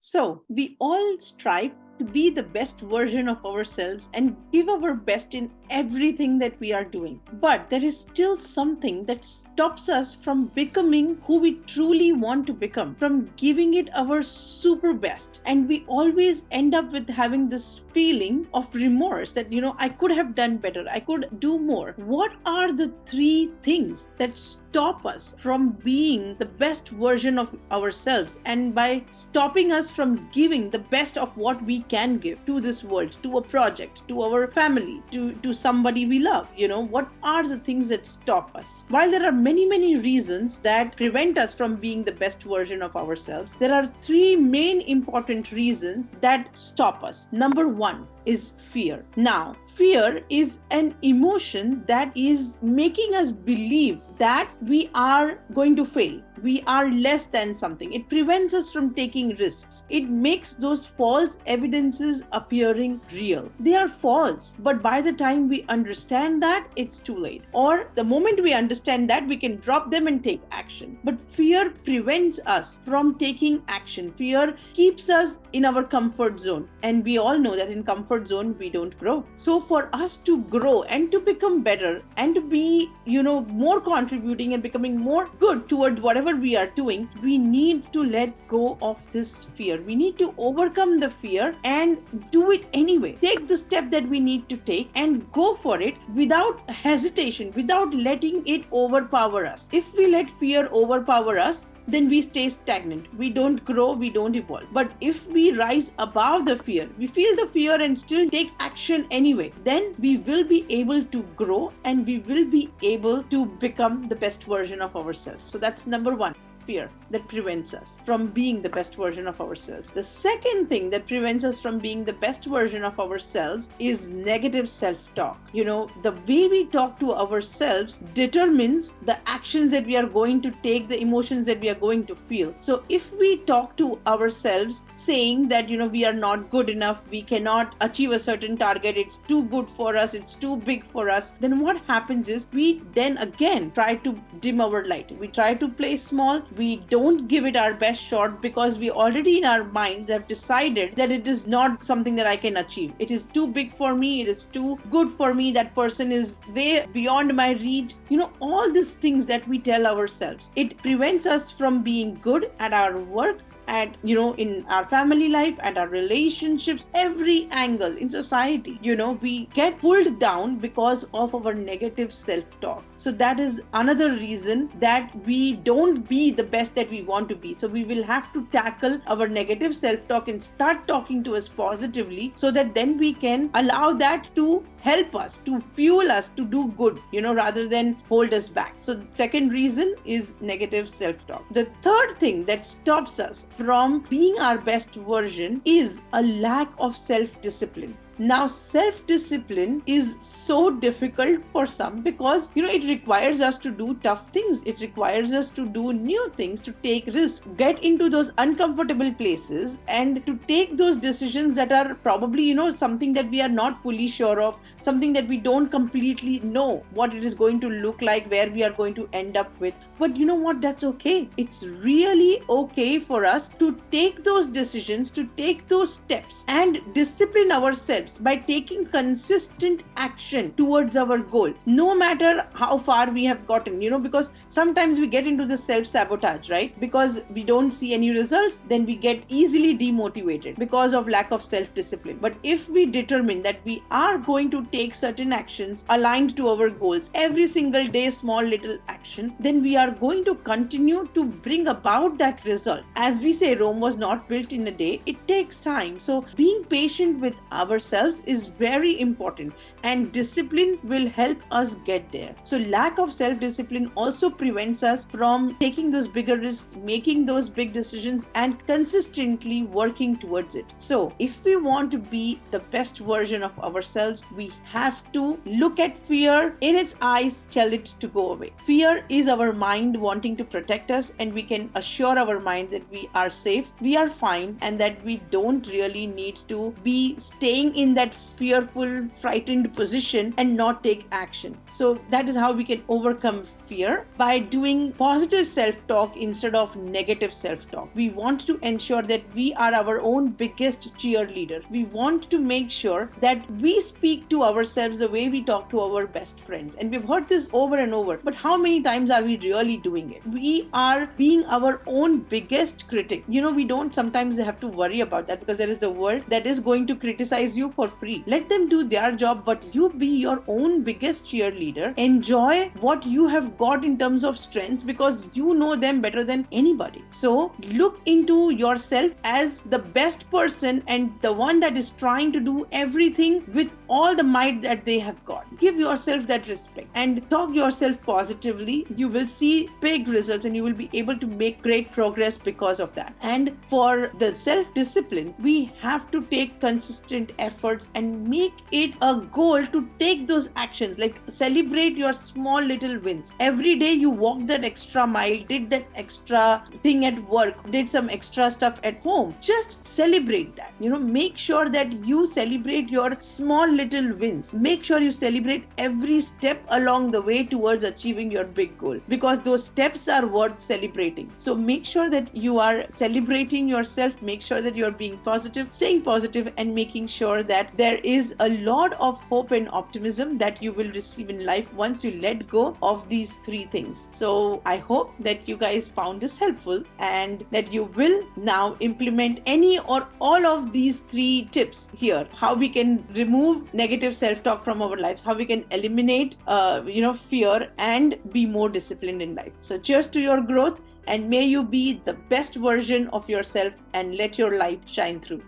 So, we all strive to be the best version of ourselves and give our best in everything that we are doing. But there is still something that stops us from becoming who we truly want to become, from giving it our super best. And we always end up with having this feeling of remorse that, I could have done better, I could do more. What are the three things that stop us from being the best version of ourselves, and by stopping us from giving the best of what we can give to this world, to a project, to our family, to somebody we love? What are the things that stop us? While there are many reasons that prevent us from being the best version of ourselves, there are three main important reasons that stop us. Number one is fear. Now, fear is an emotion that is making us believe that we are going to fail. We are less than something. It prevents us from taking risks. It makes those false evidences appearing real. They are false, but by the time we understand that, it's too late. Or the moment we understand that, we can drop them and take action. But fear prevents us from taking action. Fear keeps us in our comfort zone. And we all know that in comfort zone, we don't grow. So for us to grow and to become better and to be, more contributing and becoming more good towards whatever we are doing, we need to let go of this fear. We need to overcome the fear and do it anyway. Take the step that we need to take and go for it without hesitation, without letting it overpower us. If we let fear overpower us, then we stay stagnant. We don't grow, we don't evolve. But if we rise above the fear, we feel the fear and still take action anyway, then we will be able to grow and we will be able to become the best version of ourselves. So that's number one. Fear that prevents us from being the best version of ourselves. The second thing that prevents us from being the best version of ourselves is negative self-talk. The way we talk to ourselves determines the actions that we are going to take, the emotions that we are going to feel. So if we talk to ourselves saying that, we are not good enough, we cannot achieve a certain target, it's too good for us, it's too big for us, then what happens is we then again try to dim our light. We try to play small. We don't give it our best shot because we already in our minds have decided that it is not something that I can achieve. It is too big for me. It is too good for me. That person is way beyond my reach. All these things that we tell ourselves, it prevents us from being good at our work, at in our family life, at our relationships, every angle in society. We get pulled down because of our negative self-talk. So that is another reason that we don't be the best that we want to be. So we will have to tackle our negative self-talk and start talking to us positively, so that then we can allow that to help us, to fuel us to do good, rather than hold us back. So second reason is negative self-talk. The third thing that stops us from being our best version is a lack of self-discipline. Now, self-discipline is so difficult for some because, it requires us to do tough things. It requires us to do new things, to take risks, get into those uncomfortable places, and to take those decisions that are probably, something that we are not fully sure of, something that we don't completely know what it is going to look like, where we are going to end up with. But you know what? That's okay. It's really okay for us to take those decisions, to take those steps and discipline ourselves by taking consistent action towards our goal, no matter how far we have gotten, because sometimes we get into the self-sabotage, right? Because we don't see any results, then we get easily demotivated because of lack of self-discipline. But if we determine that we are going to take certain actions aligned to our goals every single day, small little action, then we are going to continue to bring about that result. As we say, Rome was not built in a day. It takes time. So being patient with ourselves is very important, and discipline will help us get there. So lack of self-discipline also prevents us from taking those bigger risks, making those big decisions, and consistently working towards it. So if we want to be the best version of ourselves, we have to look at fear in its eyes, tell it to go away. Fear is our mind wanting to protect us, and we can assure our mind that we are safe, we are fine, and that we don't really need to be staying in in that fearful, frightened position and not take action. So that is how we can overcome fear, by doing positive self-talk instead of negative self-talk. We want to ensure that we are our own biggest cheerleader. We want to make sure that we speak to ourselves the way we talk to our best friends. And we've heard this over and over, but how many times are we really doing it? We are being our own biggest critic. We don't sometimes have to worry about that, because there is the world that is going to criticize you for free. Let them do their job, but you be your own biggest cheerleader. Enjoy what you have got in terms of strengths, because you know them better than anybody. So look into yourself as the best person and the one that is trying to do everything with all the might that they have got. Give yourself that respect and talk yourself positively. You will see big results and you will be able to make great progress because of that. And for the self-discipline, we have to take consistent efforts and make it a goal to take those actions. Like, celebrate your small little wins. Every day you walked that extra mile, did that extra thing at work, did some extra stuff at home. Just celebrate that. Make sure that you celebrate your small little wins. Make sure you celebrate every step along the way towards achieving your big goal, because those steps are worth celebrating. So make sure that you are celebrating yourself. Make sure that you're being positive, staying positive, and making sure that there is a lot of hope and optimism that you will receive in life once you let go of these three things. So I hope that you guys found this helpful and that you will now implement any or all of these three tips here. How we can remove negative self-talk from our lives, how we can eliminate fear and be more disciplined in life. So cheers to your growth, and may you be the best version of yourself and let your light shine through.